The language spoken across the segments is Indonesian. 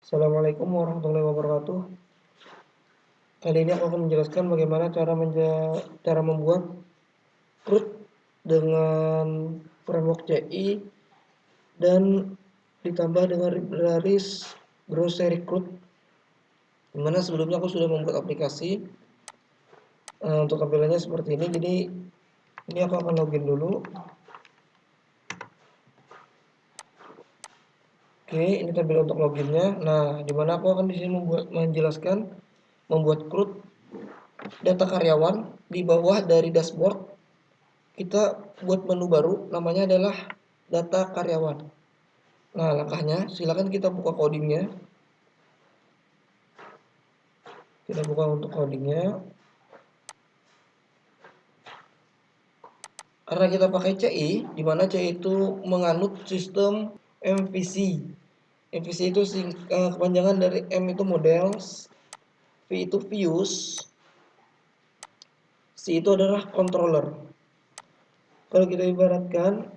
Assalamualaikum warahmatullahi wabarakatuh. Kali ini aku akan menjelaskan bagaimana cara membuat CRUD dengan framework CI dan ditambah dengan libraries grocery CRUD. Dimana sebelumnya aku sudah membuat aplikasi. Untuk tampilannya seperti ini. Jadi ini aku akan login dulu. Oke, ini tampilan untuk loginnya. Nah, dimana aku akan di sini menjelaskan membuat CRUD data karyawan. Di bawah dari dashboard kita buat menu baru, namanya adalah data karyawan. Nah, langkahnya silakan kita buka codingnya. Kita buka untuk codingnya. Karena kita pakai CI, di mana CI itu menganut sistem MVC. MVC itu kepanjangan dari M itu models, V itu views, C itu adalah controller. Kalau kita ibaratkan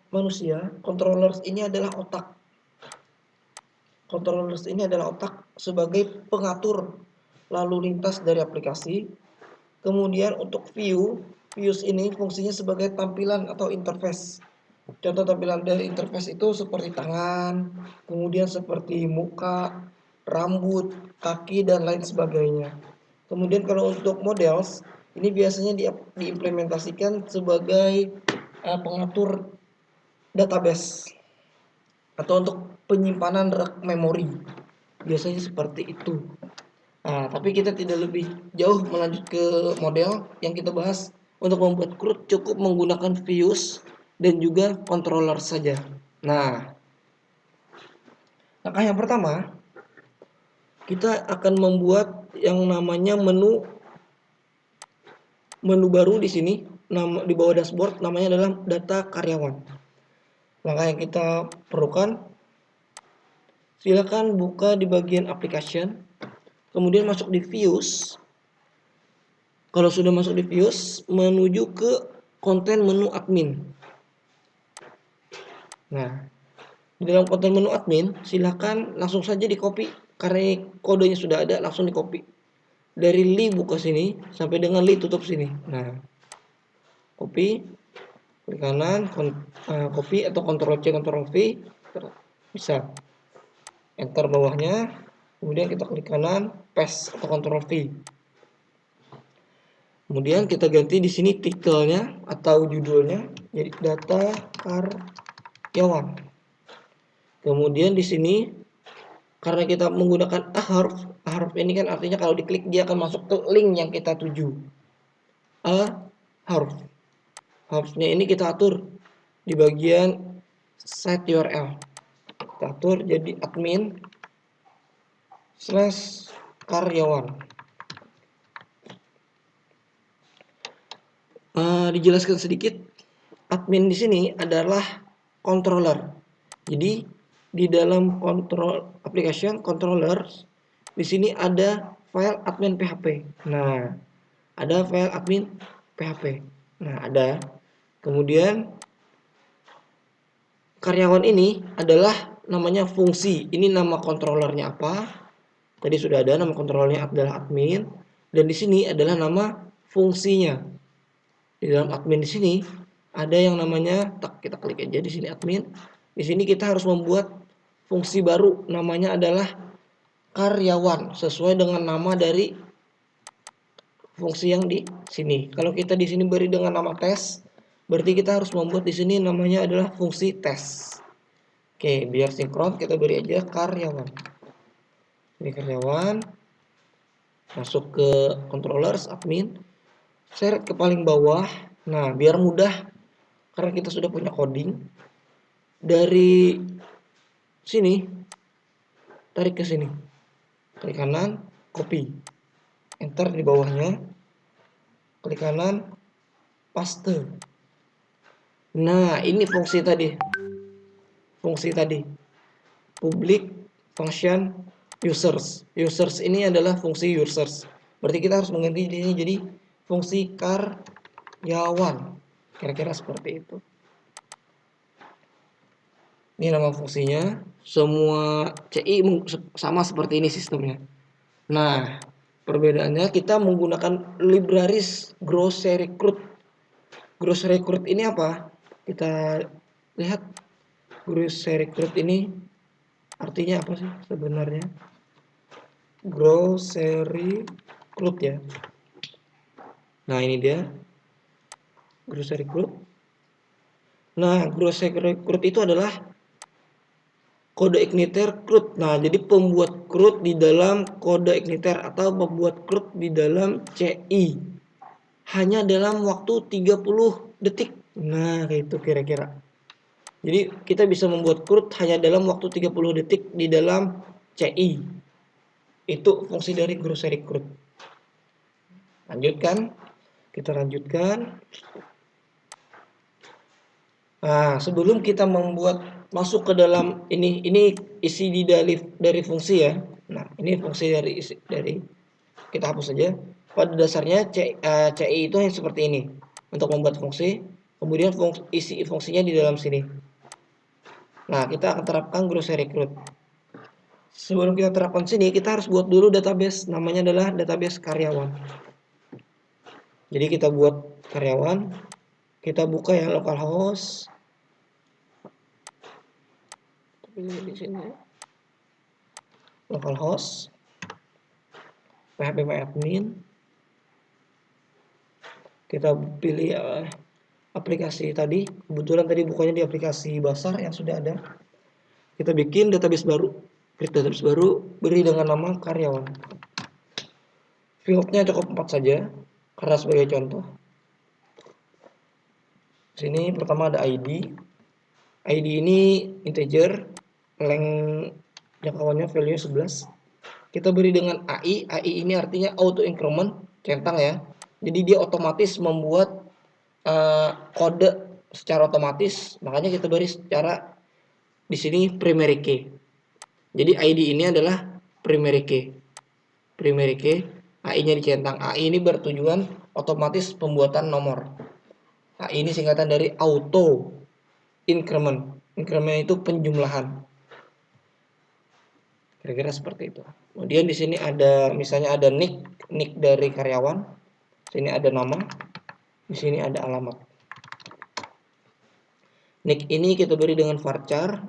manusia, controllers ini adalah otak. Controllers ini adalah otak sebagai pengatur lalu lintas dari aplikasi. Kemudian untuk views ini fungsinya sebagai tampilan atau interface. Contoh tampilan dari interface itu seperti tangan, kemudian seperti muka, rambut, kaki, dan lain sebagainya. Kemudian kalau untuk models, ini biasanya diimplementasikan sebagai pengatur database atau untuk penyimpanan memori. Biasanya seperti itu. Nah, tapi kita tidak lebih jauh melanjut ke model yang kita bahas. Untuk membuat CRUD cukup menggunakan views dan juga controller saja. Nah, langkah yang pertama, kita akan membuat yang namanya menu baru di sini. Di bawah dashboard namanya adalah data karyawan. Langkah yang kita perlukan, silakan buka di bagian application, kemudian masuk di views. Kalau sudah masuk di views, menuju ke konten menu admin. Nah, di dalam konten menu admin, silakan langsung saja di copy. Karena kodenya sudah ada, langsung di copy. Dari li buka sini, sampai dengan li tutup sini. Nah, copy, klik kanan, copy atau Ctrl C, Ctrl V, bisa. Enter bawahnya, kemudian kita klik kanan, paste atau Ctrl V. Kemudian kita ganti di sini title-nya atau judulnya jadi data karyawan. Kemudian di sini karena kita menggunakan ahruf ini kan artinya kalau diklik dia akan masuk ke link yang kita tuju. Harusnya ini kita atur di bagian set URL. Kita atur jadi admin/karyawan. Dijelaskan sedikit, admin di sini adalah controller. Jadi di dalam application controllers di sini ada file admin PHP. Nah, ada file admin PHP. Nah, ada. Kemudian karyawan ini adalah namanya fungsi. Ini nama controllernya apa? Tadi sudah ada nama controllernya adalah admin dan di sini adalah nama fungsinya. Di dalam admin di sini ada yang namanya, kita klik aja di sini admin. Di sini kita harus membuat fungsi baru, namanya adalah karyawan sesuai dengan nama dari fungsi yang di sini. Kalau kita di sini beri dengan nama tes, berarti kita harus membuat di sini namanya adalah fungsi tes. Oke, biar sinkron kita beri aja karyawan. Ini karyawan. Masuk ke controllers admin. Seret ke paling bawah. Nah, biar mudah karena kita sudah punya coding. Dari sini tarik ke sini. Klik kanan, copy. Enter di bawahnya. Klik kanan, paste. Nah, ini fungsi tadi. Public function users. Users ini adalah fungsi users. Berarti kita harus mengganti ini jadi fungsi karyawan. Kira-kira seperti itu. Ini nama fungsinya. Semua CI sama seperti ini sistemnya. Nah, perbedaannya kita menggunakan libraries grocery recruit. Grocery recruit ini apa? Kita lihat grocery recruit ini artinya apa sih sebenarnya? Grocery recruit ya. Nah, ini dia grocery recruit. Nah, grocery recruit itu adalah kode igniter CRUD. Nah, jadi pembuat CRUD di dalam kode igniter atau pembuat CRUD di dalam CI. Hanya dalam waktu 30 detik. Nah, itu kira-kira. Jadi, kita bisa membuat CRUD hanya dalam waktu 30 detik di dalam CI. Itu fungsi dari grocery CRUD. Lanjutkan. Kita lanjutkan. Nah, sebelum kita membuat masuk ke dalam ini isi dari fungsi ya. Nah, ini fungsi dari kita hapus saja. Pada dasarnya CI itu hanya seperti ini untuk membuat fungsi. Kemudian isi fungsinya di dalam sini. Nah, kita akan terapkan grocery recruit. Sebelum kita terapkan sini, kita harus buat dulu database. Namanya adalah database karyawan. Jadi kita buat karyawan. Kita buka ya localhost. Pilih di sini localhost phpMyAdmin. Kita pilih aplikasi tadi. Kebetulan tadi bukanya di aplikasi Basar yang sudah ada. Kita bikin database baru, create database baru, beri dengan nama karyawan. Fieldnya cukup 4 saja karena sebagai contoh. Sini pertama ada ID. ID ini integer, length jangkauannya value 11. Kita beri dengan AI. AI ini artinya auto increment, centang ya. Jadi dia otomatis membuat kode secara otomatis. Makanya kita beri secara di sini primary key. Jadi ID ini adalah primary key. Primary key, AI-nya dicentang. AI ini bertujuan otomatis pembuatan nomor. AI ini singkatan dari auto increment. Increment itu penjumlahan. Kira-kira seperti itu. Kemudian di sini ada misalnya ada nick dari karyawan. Sini ada nama. Di sini ada alamat. Nick ini kita beri dengan varchar.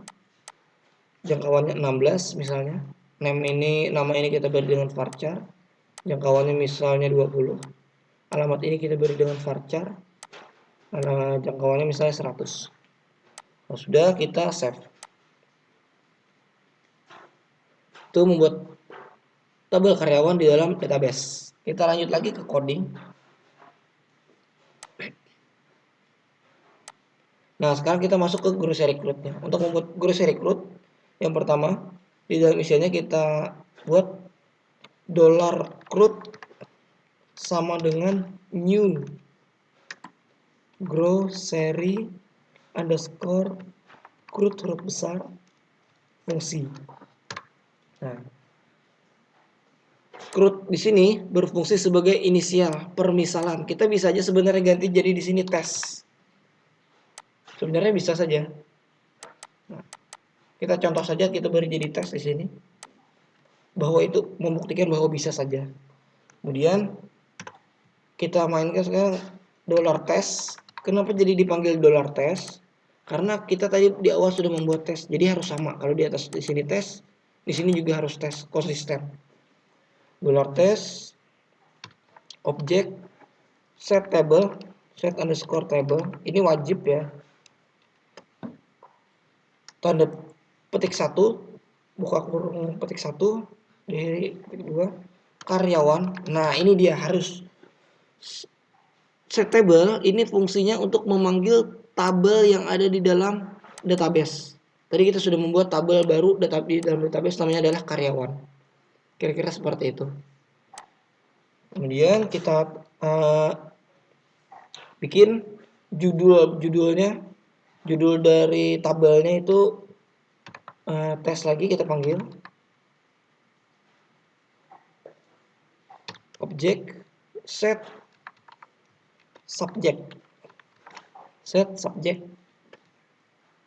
Jangkauannya 16 misalnya. Nama ini kita beri dengan varchar. Jangkauannya misalnya 20. Alamat ini kita beri dengan varchar. Jangkauannya misalnya 100. Nah, sudah kita save. Itu membuat tabel karyawan di dalam database. Kita lanjut lagi ke coding. Nah, sekarang kita masuk ke grocery recruit-nya. Untuk membuat grocery recruit, yang pertama, di dalam isiannya kita buat $CRUD sama dengan new grocery underscore CRUD huruf besar fungsi. Nah, CRUD di sini berfungsi sebagai inisial permisalan. Kita bisa aja sebenarnya ganti jadi di sini tes. Sebenarnya bisa saja. Nah, kita contoh saja kita beri jadi tes di sini. Bahwa itu membuktikan bahwa bisa saja. Kemudian kita mainkan sekarang $tes. Kenapa jadi dipanggil $tes? Karena kita tadi di awal sudah membuat tes, jadi harus sama. Kalau di atas di sini tes, di sini juga harus tes, konsisten. $tes objek set table, set underscore table. Ini wajib ya. Tanda petik 1, buka kurung petik 1, di petik 2, karyawan. Nah, ini dia harus set table ini fungsinya untuk memanggil tabel yang ada di dalam database. Tadi kita sudah membuat tabel baru di dalam database namanya adalah karyawan. Kira-kira seperti itu. Kemudian kita bikin judulnya, judul dari tabelnya itu tes lagi kita panggil objek set subject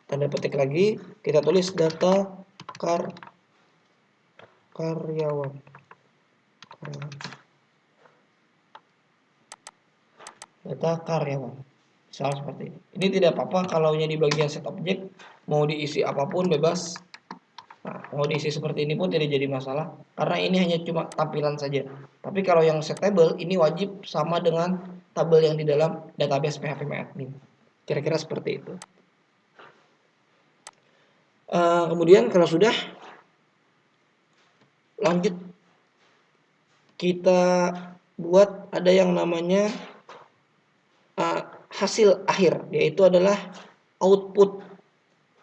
tanda petik lagi, kita tulis data karyawan. Data karyawan. Misal seperti ini. Ini tidak apa-apa kalau di bagian set object mau diisi apapun bebas. Nah, mau diisi seperti ini pun tidak jadi masalah karena ini hanya cuma tampilan saja. Tapi kalau yang set table ini wajib sama dengan tabel yang di dalam database PHP MyAdmin. Kira-kira seperti itu. Kemudian kalau sudah, lanjut kita buat ada yang namanya hasil akhir, yaitu adalah output.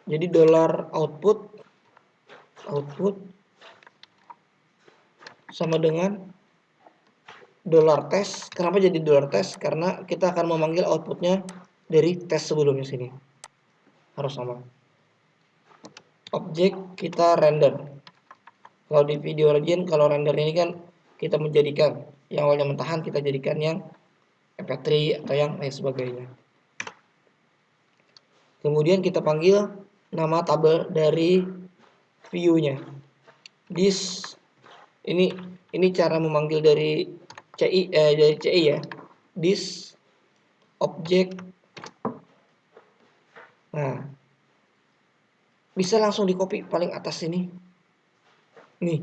Jadi output sama dengan $test. Kenapa jadi $test? Karena kita akan memanggil outputnya dari tes sebelumnya sini. Harus sama. Objek kita render. Kalau di video Legend, kalau render ini kan kita menjadikan yang awalnya mentahan, kita jadikan yang MP3 atau yang lain sebagainya. Kemudian kita panggil nama tabel dari view-nya. This ini cara memanggil dari CI ya. This object. Nah, bisa langsung di copy paling atas ini. Nih.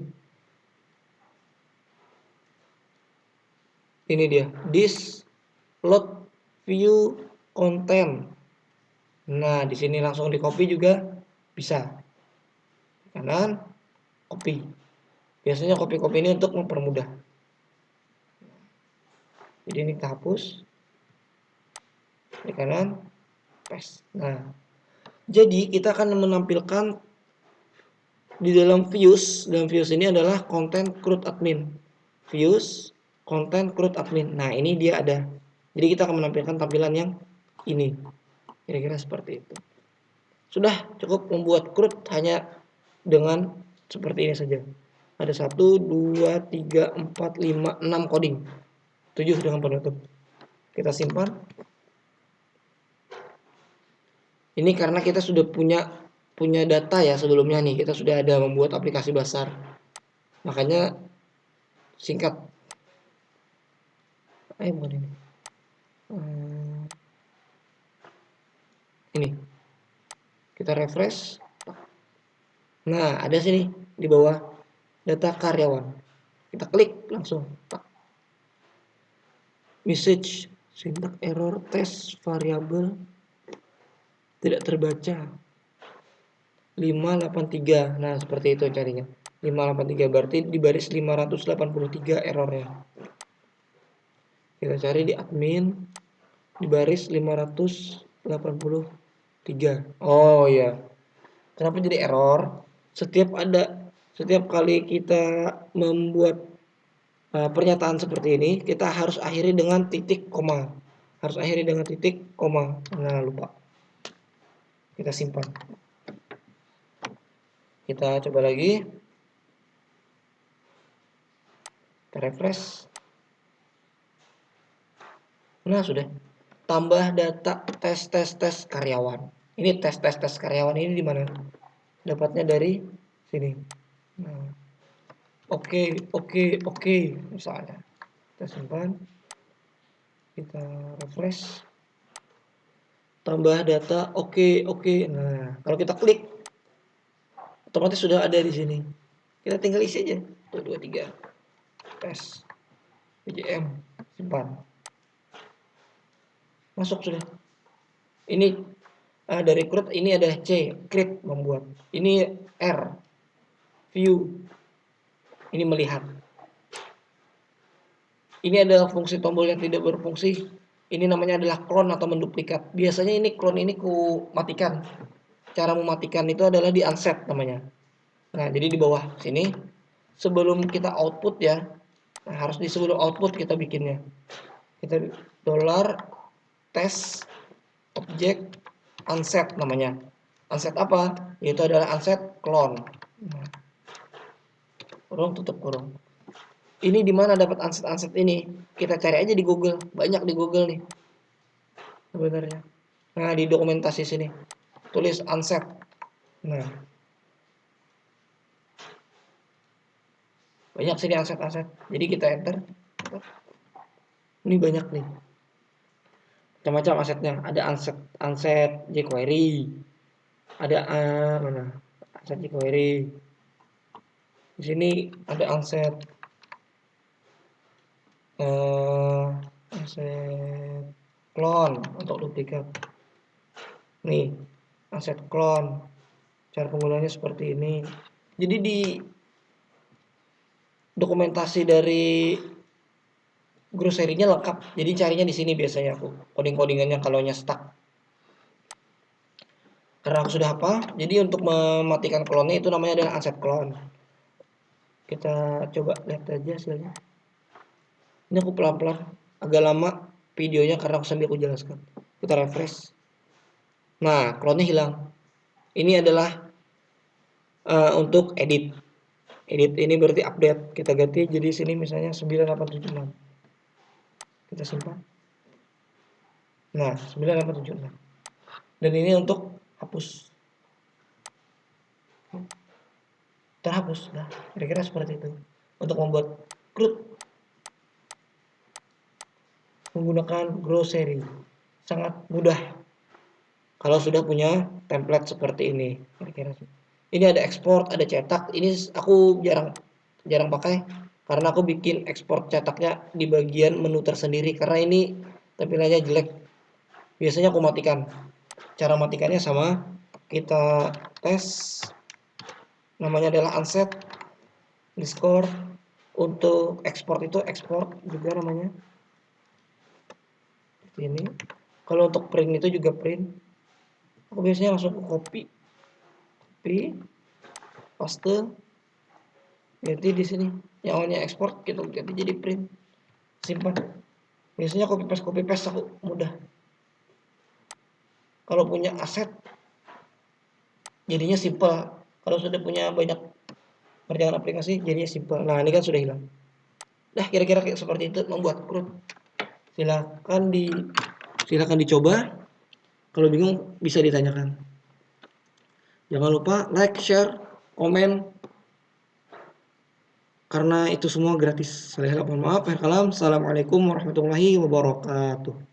Ini dia. This load view content. Nah, di sini langsung di copy juga bisa. Kanan, copy. Biasanya copy-copy ini untuk mempermudah. Jadi ini kita hapus. Di kanan, paste. Nah, jadi kita akan menampilkan di dalam views. Dalam views ini adalah content CRUD admin. Views, content CRUD admin. Nah, ini dia ada. Jadi kita akan menampilkan tampilan yang ini. Kira-kira seperti itu. Sudah cukup membuat CRUD hanya dengan seperti ini saja. Ada 1, 2, 3, 4, 5, 6 coding. 7 dengan penutup. Kita simpan. Ini karena kita sudah punya data ya sebelumnya nih. Kita sudah ada membuat aplikasi besar. Makanya singkat. Bukan ini. Ini. Kita refresh. Nah, ada sini di bawah data karyawan. Kita klik langsung. Message syntax error test variable tidak terbaca. 583. Nah, seperti itu carinya. 583 berarti di baris 583 errornya. Kita cari di admin di baris 583. Oh ya. Kenapa jadi error? Setiap kali kita membuat pernyataan seperti ini, kita harus akhiri dengan titik koma. Harus akhiri dengan titik koma. Nah, lupa. Kita simpan. Kita coba lagi. Kita refresh. Nah, sudah. Tambah data tes karyawan. Ini tes karyawan ini di mana? Dapatnya dari sini. Nah, oke, misalnya. Kita simpan. Kita refresh. Tambah data, oke. Nah, kalau kita klik, otomatis sudah ada di sini. Kita tinggal isi aja. 1, 2, 3. Tes. PJM. Simpan. Masuk sudah. Ini dari CRUD ini ada C, create membuat. Ini R, view. Ini melihat. Ini ada fungsi tombol yang tidak berfungsi. Ini namanya adalah clone atau menduplikat. Biasanya ini clone ini ku matikan. Cara mematikan itu adalah di unset namanya. Nah, jadi di bawah sini sebelum kita output ya. Nah, harus di sebelum output kita bikinnya. Kita $test object unset namanya. Unset apa? Yaitu adalah unset clone. Nah, kurung tutup kurung. Ini di mana dapat unset ini? Kita cari aja di Google. Banyak di Google nih. Sebenarnya. Nah, di dokumentasi sini. tulis unset. Nah, banyak sini unset. Jadi kita enter. Ini banyak nih. Macam-macam asetnya. Ada unset jQuery. Ada mana? Unset jQuery. Di sini ada unset aset clone untuk duplikat. Nih, aset clone. Cara penggunaannya seperti ini. Jadi di dokumentasi dari grocery-nya lengkap. Jadi carinya di sini biasanya aku. Coding-codingannya kalau nya stuck. Karena aku sudah hafal, jadi untuk mematikan clone-nya itu namanya adalah unset clone. Kita coba lihat aja hasilnya. Ini aku pelan-pelan, agak lama videonya karena aku sambil aku jelaskan. Kita refresh. Nah, clone-nya hilang. Ini adalah untuk edit. Edit ini berarti update. Kita ganti jadi sini misalnya 9876. Kita simpan. Nah, 9876. Dan ini untuk hapus. Terhapus. Nah, kira-kira seperti itu. Untuk membuat CRUD menggunakan grocery. Sangat mudah kalau sudah punya template seperti ini. Kira-kira. Ini ada ekspor, ada cetak. Ini aku jarang pakai karena aku bikin ekspor cetaknya di bagian menu tersendiri karena ini tampilannya jelek. Biasanya aku matikan. Cara matikannya sama, kita tes, namanya adalah unset underscore. Untuk ekspor itu ekspor juga namanya seperti ini. Kalau untuk print itu juga print. Aku biasanya langsung copy, paste, ganti di sini. Yang awalnya ekspor kita ganti jadi print, simpan. Biasanya copy paste aku mudah. Kalau punya aset jadinya simple. Kalau sudah punya banyak kerjaan aplikasi jadinya simple. Nah, ini kan sudah hilang. Nah, kira-kira seperti itu membuat CRUD. Silakan dicoba. Kalau bingung bisa ditanyakan. Jangan lupa like, share, komen. Karena itu semua gratis. Saya mohon maaf. Assalamualaikum warahmatullahi wabarakatuh.